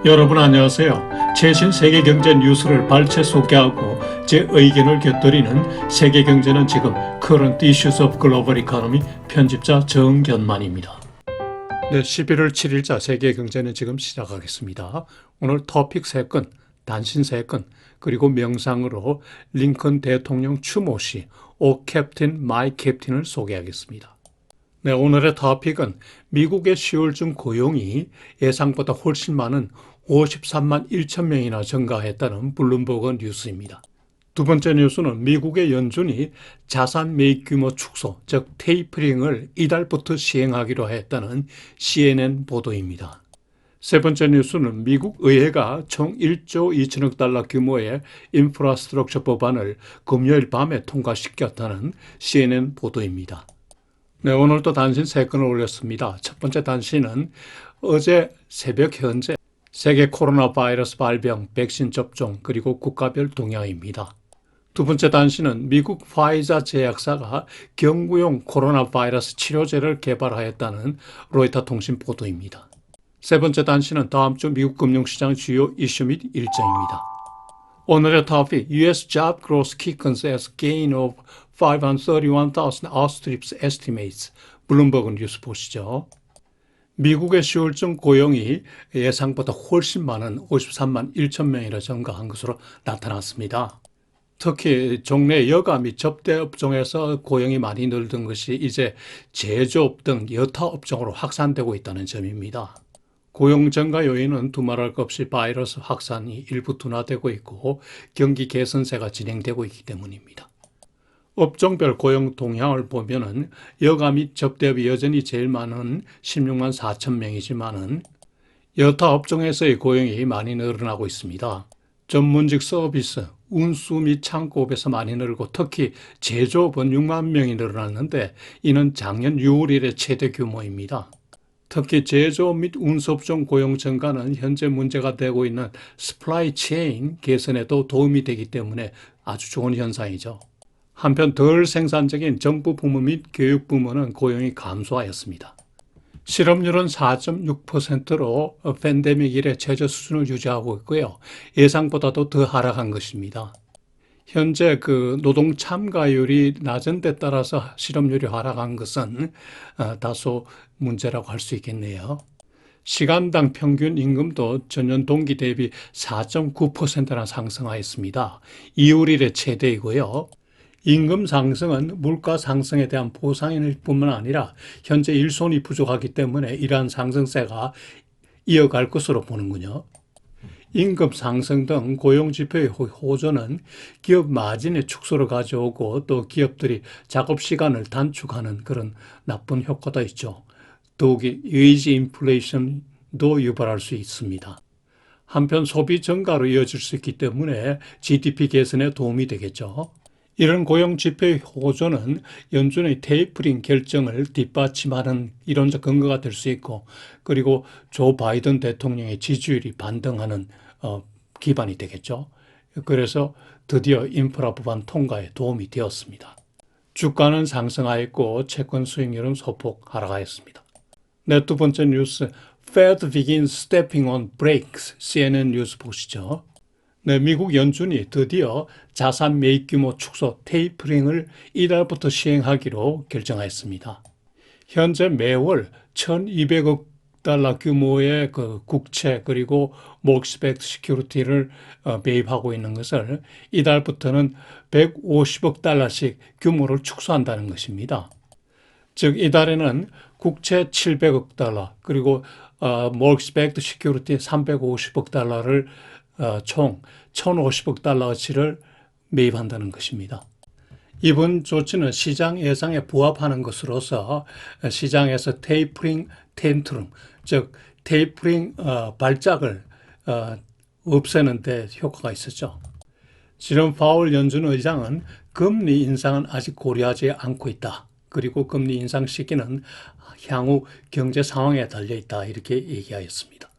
여러분 안녕하세요. 최신 세계 경제 뉴스를 발췌 소개하고 제 의견을 곁들이는 세계경제는 지금 Current Issues of Global Economy 편집자 정견만입니다. 네, 11월 7일자 세계경제는 지금 시작하겠습니다. 오늘 토픽 3건, 단신 3건, 그리고 명상으로 링컨 대통령 추모시 오 캡틴 마이 캡틴을 소개하겠습니다. 네, 오늘의 토픽은 미국의 10월중 고용이 예상보다 훨씬 많은 53만 1천 명이나 증가했다는 블룸버그 뉴스입니다. 두 번째 뉴스는 미국의 연준이 자산 매입 규모 축소, 즉 테이퍼링을 이달부터 시행하기로 했다는 CNN 보도입니다. 세 번째 뉴스는 미국 의회가 총 1조 2천억 달러 규모의 인프라스트럭처 법안을 금요일 밤에 통과시켰다는 CNN 보도입니다. 네, 오늘도 단신 3건을 올렸습니다. 첫 번째 단신은 어제 새벽 현재 세계 코로나 바이러스 발병, 백신 접종, 그리고 국가별 동향입니다. 두 번째 단신은 미국 화이자 제약사가 경구용 코로나 바이러스 치료제를 개발하였다는 로이터 통신 보도입니다. 세 번째 단신은 다음 주 미국 금융시장 주요 이슈 및 일정입니다. 오늘의 토픽, US Job Growth Quickens as Gain of 531,000 Outstrips Estimates. 블룸버그 뉴스 보시죠. 미국의 10월중 고용이 예상보다 훨씬 많은 53만 1천 명이나 증가한 것으로 나타났습니다. 특히 종래 여가 및 접대 업종에서 고용이 많이 늘던 것이 이제 제조업 등 여타 업종으로 확산되고 있다는 점입니다. 고용 증가 요인은 두말할 것 없이 바이러스 확산이 일부 둔화되고 있고 경기 개선세가 진행되고 있기 때문입니다. 업종별 고용 동향을 보면은 여가 및 접대업이 여전히 제일 많은 16만 4천 명이지만은 여타 업종에서의 고용이 많이 늘어나고 있습니다. 전문직 서비스, 운수 및 창고업에서 많이 늘고 특히 제조업은 6만 명이 늘어났는데 이는 작년 6월 이래 최대 규모입니다. 특히 제조업 및 운수업종 고용 증가는 현재 문제가 되고 있는 스플라이 체인 개선에도 도움이 되기 때문에 아주 좋은 현상이죠. 한편 덜 생산적인 정부 부문 및 교육 부문은 고용이 감소하였습니다. 실업률은 4.6%로 팬데믹 이래 최저 수준을 유지하고 있고요. 예상보다도 더 하락한 것입니다. 현재 노동 참가율이 낮은 데 따라서 실업률이 하락한 것은 다소 문제라고 할 수 있겠네요. 시간당 평균 임금도 전년 동기 대비 4.9%나 상승하였습니다. 2월 이래 최대이고요. 임금 상승은 물가 상승에 대한 보상일 뿐만 아니라 현재 일손이 부족하기 때문에 이러한 상승세가 이어갈 것으로 보는군요. 임금 상승 등 고용지표의 호조는 기업 마진의 축소를 가져오고 또 기업들이 작업 시간을 단축하는 그런 나쁜 효과도 있죠. 더욱이 웨이지 인플레이션도 유발할 수 있습니다. 한편 소비 증가로 이어질 수 있기 때문에 GDP 개선에 도움이 되겠죠. 이런 고용 지표의 호조는 연준의 테이퍼링 결정을 뒷받침하는 이론적 근거가 될 수 있고 그리고 조 바이든 대통령의 지지율이 반등하는 기반이 되겠죠. 그래서 드디어 인프라 법안 통과에 도움이 되었습니다. 주가는 상승하였고 채권 수익률은 소폭 하락하였습니다. 네, 두 번째 뉴스, Fed begins stepping on brakes. CNN 뉴스 보시죠. 네, 미국 연준이 드디어 자산 매입 규모 축소 테이퍼링을 이달부터 시행하기로 결정하였습니다. 현재 매월 1,200억 달러 규모의 국채 그리고 모기지-백드 시큐리티를 매입하고 있는 것을 이달부터는 150억 달러씩 규모를 축소한다는 것입니다. 즉 이달에는 국채 700억 달러 그리고 모기지-백드 시큐리티 350억 달러를 총 1,050억 달러어치를 매입한다는 것입니다. 이번 조치는 시장 예상에 부합하는 것으로서 시장에서 테이퍼링 텐트럼, 즉 테이퍼링 발작을 없애는 데 효과가 있었죠. 지금 파월 연준 의장은 금리 인상은 아직 고려하지 않고 있다. 그리고 금리 인상 시기는 향후 경제 상황에 달려있다. 이렇게 얘기하였습니다.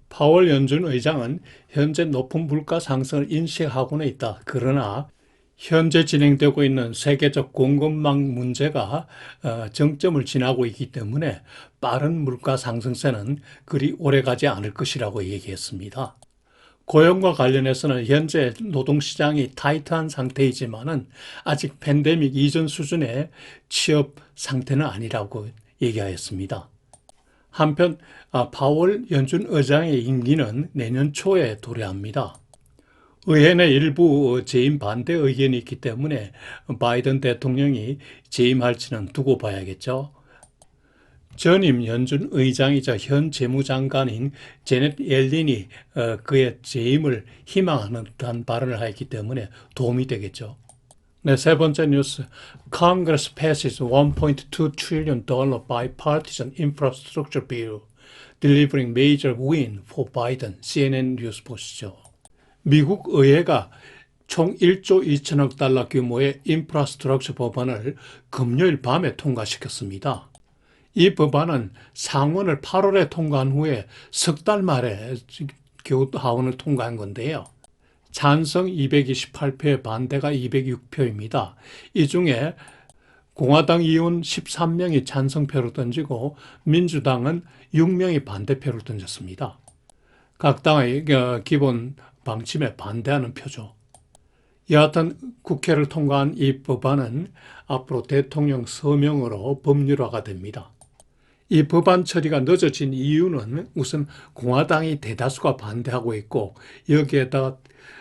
파월 연준 의장은 현재 높은 물가 상승을 인식하고는 있다. 그러나 현재 진행되고 있는 세계적 공급망 문제가 정점을 지나고 있기 때문에 빠른 물가 상승세는 그리 오래가지 않을 것이라고 얘기했습니다. 고용과 관련해서는 현재 노동시장이 타이트한 상태이지만은 아직 팬데믹 이전 수준의 취업 상태는 아니라고 얘기하였습니다. 한편 파월 연준 의장의 임기는 내년 초에 도래합니다. 의회내 일부 재임 반대 의견이 있기 때문에 바이든 대통령이 재임할지는 두고 봐야겠죠. 전임 연준 의장이자 현 재무장관인 제넷 옐린이 그의 재임을 희망하는 듯한 발언을 하였기 때문에 도움이 되겠죠. 네, 세 번째 뉴스. Congress passes $1.2 trillion bipartisan infrastructure bill, delivering major win for Biden. CNN 뉴스 보시죠. 미국 의회가 총 1조 2천억 달러 규모의 인프라스트럭처 법안을 금요일 밤에 통과시켰습니다. 이 법안은 상원을 8월에 통과한 후에 석 달 만에 겨우 하원을 통과한 건데요. 찬성 228표에 반대가 206표입니다. 이 중에 공화당 의원 13명이 찬성표를 던지고 민주당은 6명이 반대표를 던졌습니다. 각 당의 기본 방침에 반대하는 표죠. 여하튼 국회를 통과한 이 법안은 앞으로 대통령 서명으로 법률화가 됩니다. 이 법안 처리가 늦어진 이유는 우선 공화당이 대다수가 반대하고 있고 여기에다가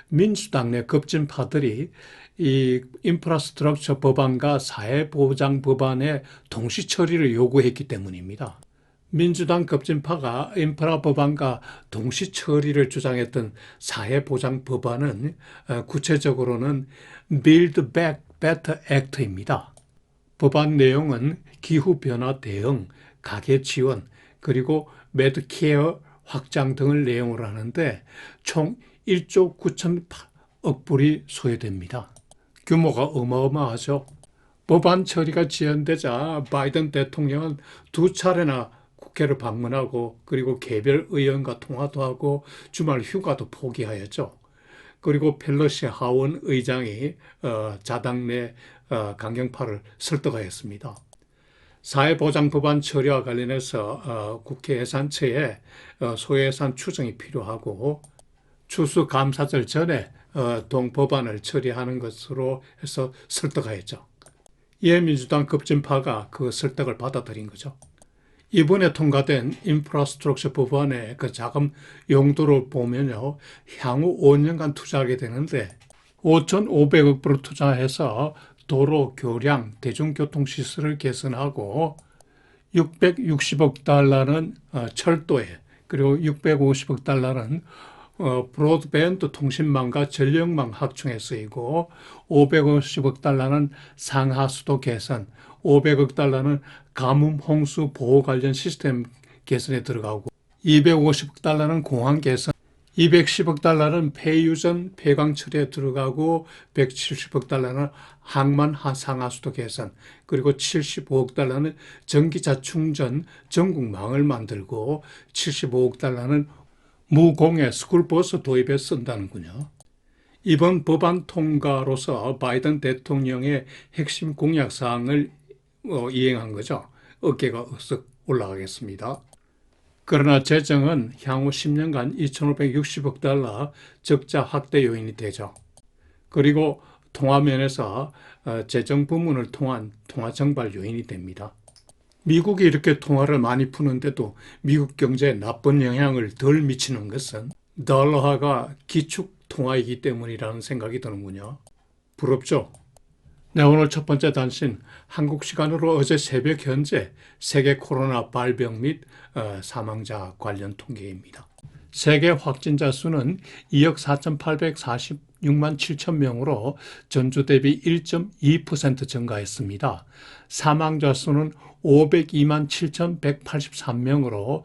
민주당 내 급진파들이 이 인프라스트럭처 법안과 사회보장 법안의 동시 처리를 요구했기 때문입니다. 민주당 급진파가 인프라 법안과 동시 처리를 주장했던 사회보장 법안은 구체적으로는 Build Back Better Act입니다. 법안 내용은 기후변화 대응, 가계 지원, 그리고 메드케어 확장 등을 내용으로 하는데 총 1조 9천억 불이 소요됩니다. 규모가 어마어마하죠. 법안 처리가 지연되자 바이든 대통령은 두 차례나 국회를 방문하고 그리고 개별 의원과 통화도 하고 주말 휴가도 포기하였죠. 그리고 펠로시 하원 의장이 자당 내 강경파를 설득하였습니다. 사회보장 법안 처리와 관련해서 국회 예산처에 소예산 추정이 필요하고 추수감사절 전에 동법안을 처리하는 것으로 해서 설득하였죠. 이에 민주당 급진파가 그 설득을 받아들인 거죠. 이번에 통과된 인프라스트럭처 법안의 그 자금 용도를 보면요, 향후 5년간 투자하게 되는데 5,500억 불을 투자해서 도로, 교량, 대중교통시설을 개선하고 660억 달러는 철도에 그리고 650억 달러는 브로드밴드 통신망과 전력망 확충에 쓰이고 550억 달러는 상하수도 개선, 500억 달러는 가뭄 홍수 보호 관련 시스템 개선에 들어가고 250억 달러는 공항 개선, 210억 달러는 폐유전 폐광 처리에 들어가고 170억 달러는 항만 상하수도 개선, 그리고 75억 달러는 전기차 충전 전국망을 만들고 75억 달러는 무공해 스쿨버스 도입에 쓴다는군요. 이번 법안 통과로서 바이든 대통령의 핵심 공약 사항을 이행한 거죠. 어깨가 쓱 올라가겠습니다. 그러나 재정은 향후 10년간 2,560억 달러 적자 확대 요인이 되죠. 그리고 통화면에서 재정 부문을 통한 통화 정발 요인이 됩니다. 미국이 이렇게 통화를 많이 푸는데도 미국 경제에 나쁜 영향을 덜 미치는 것은 달러화가 기축 통화이기 때문이라는 생각이 드는군요. 부럽죠? 네, 오늘 첫 번째 단신, 한국 시간으로 어제 새벽 현재 세계 코로나 발병 및 사망자 관련 통계입니다. 세계 확진자 수는 2억 4,846만 7천 명으로 전주 대비 1.2% 증가했습니다. 사망자 수는 502만 7,183명으로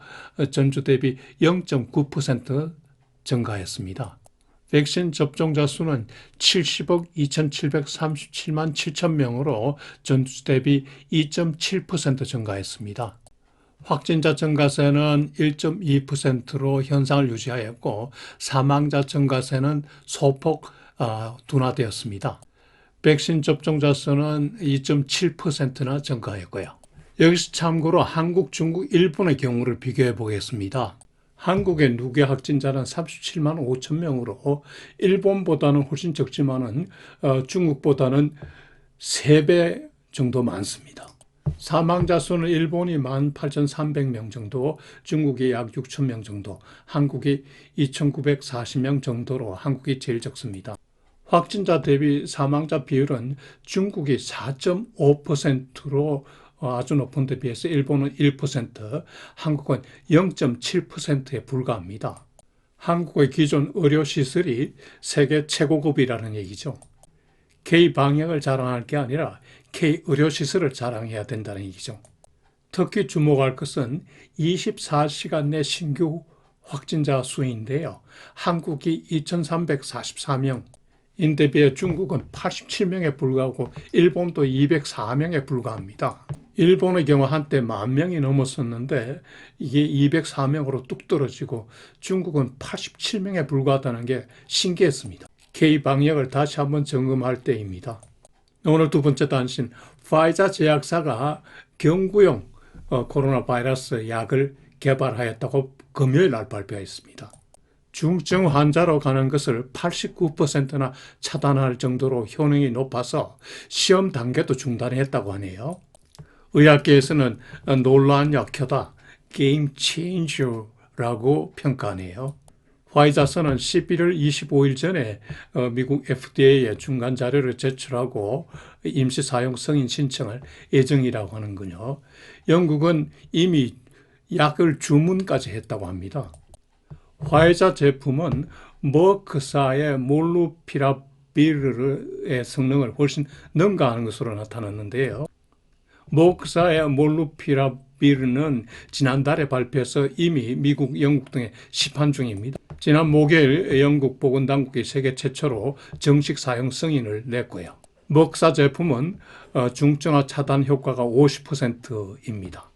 전주 대비 0.9% 증가했습니다. 백신 접종자 수는 70억 2,737만 7천 명으로 전주 대비 2.7% 증가했습니다. 확진자 증가세는 1.2%로 현상을 유지하였고 사망자 증가세는 소폭 둔화되었습니다. 백신 접종자 수는 2.7%나 증가했고요. 여기서 참고로 한국, 중국, 일본의 경우를 비교해 보겠습니다. 한국의 누계 확진자는 37만 5천 명으로 일본보다는 훨씬 적지만은 중국보다는 3배 정도 많습니다. 사망자 수는 일본이 18,300명 정도, 중국이 약 6천 명 정도, 한국이 2,940명 정도로 한국이 제일 적습니다. 확진자 대비 사망자 비율은 중국이 4.5%로 아주 높은 데 비해서 일본은 1%, 한국은 0.7%에 불과합니다. 한국의 기존 의료시설이 세계 최고급이라는 얘기죠. K-방역을 자랑할 게 아니라 K-의료시설을 자랑해야 된다는 얘기죠. 특히 주목할 것은 24시간 내 신규 확진자 수인데요. 한국이 2,344명, 인대 비해 중국은 87명에 불과하고 일본도 204명에 불과합니다. 일본의 경우 한때 10,000명이 넘었었는데 이게 204명으로 뚝 떨어지고 중국은 87명에 불과하다는 게 신기했습니다. K-방역을 다시 한번 점검할 때입니다. 오늘 두 번째 단신, 파이자 제약사가 경구용 코로나 바이러스 약을 개발하였다고 금요일 날 발표했습니다. 중증 환자로 가는 것을 89%나 차단할 정도로 효능이 높아서 시험 단계도 중단했다고 하네요. 의학계에서는 놀라운 약효다, 게임 체인저라고 평가하네요. 화이자선은 11월 25일 전에 미국 FDA에 중간 자료를 제출하고 임시 사용 승인 신청할 예정이라고 하는군요. 영국은 이미 약을 주문까지 했다고 합니다. 화이자 제품은 머크사의 몰누피라비르의 성능을 훨씬 능가하는 것으로 나타났는데요. 머크사의 몰누피라비르는 지난달에 발표해서 이미 미국, 영국 등에 시판 중입니다. 지난 목요일 영국 보건당국이 세계 최초로 정식 사용 승인을 냈고요. 머크사 제품은 중증화 차단 효과가 50%입니다.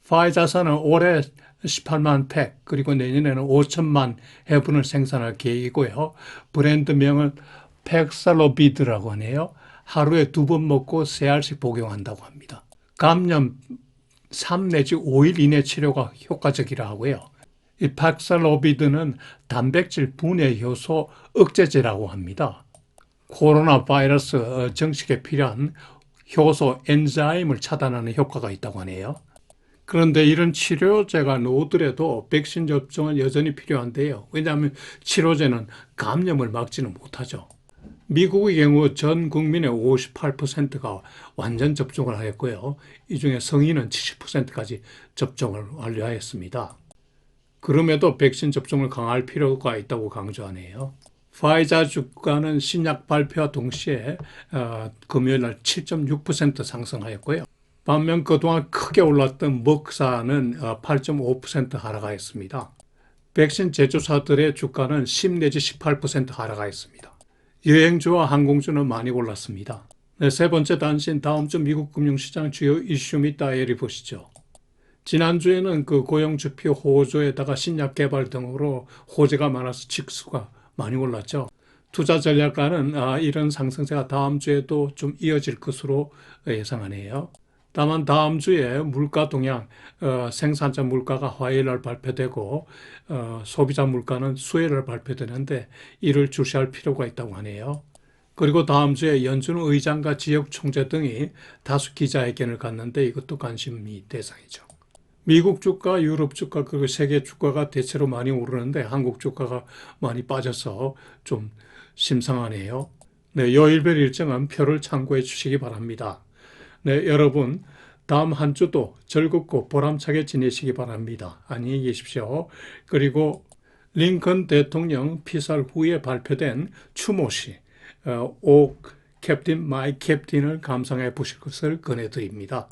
파이자사는 올해 18만 팩 그리고 내년에는 5천만 회분을 생산할 계획이고요. 브랜드명은 팩살로비드라고 하네요. 하루에 2번 먹고 3알씩 복용한다고 합니다. 감염 3 내지 5일 이내 치료가 효과적이라 하고요. 이 팩살로비드는 단백질 분해 효소 억제제라고 합니다. 코로나 바이러스 정식에 필요한 효소 엔자임을 차단하는 효과가 있다고 하네요. 그런데 이런 치료제가 나오더라도 백신 접종은 여전히 필요한데요. 왜냐하면 치료제는 감염을 막지는 못하죠. 미국의 경우 전 국민의 58%가 완전 접종을 하였고요. 이 중에 성인은 70%까지 접종을 완료하였습니다. 그럼에도 백신 접종을 강화할 필요가 있다고 강조하네요. 파이자 주가는 신약 발표와 동시에 금요일 날 7.6% 상승하였고요. 반면 그동안 크게 올랐던 머크사는 8.5% 하락하였습니다. 백신 제조사들의 주가는 10 내지 18% 하락하였습니다. 여행주와 항공주는 많이 올랐습니다. 네, 세 번째 단신, 다음 주 미국 금융시장 주요 이슈 및 다이어리 보시죠. 지난주에는 그 고용지표 호조에다가 신약 개발 등으로 호재가 많아서 지수가 많이 올랐죠. 투자 전략가는 이런 상승세가 다음 주에도 좀 이어질 것으로 예상하네요. 다만 다음 주에 물가 동향, 생산자 물가가 화요일 날 발표되고 소비자 물가는 수요일 날 발표되는데 이를 주시할 필요가 있다고 하네요. 그리고 다음 주에 연준우 의장과 지역 총재 등이 다수 기자회견을 갖는데 이것도 관심이 대상이죠. 미국 주가, 유럽 주가, 그리고 세계 주가가 대체로 많이 오르는데 한국 주가가 많이 빠져서 좀 심상하네요. 네, 요일별 일정은 표를 참고해 주시기 바랍니다. 네, 여러분 다음 한 주도 즐겁고 보람차게 지내시기 바랍니다. 안녕히 계십시오. 그리고 링컨 대통령 피살 후에 발표된 추모시 오 캡틴 마이 캡틴을 감상해 보실 것을 권해드립니다.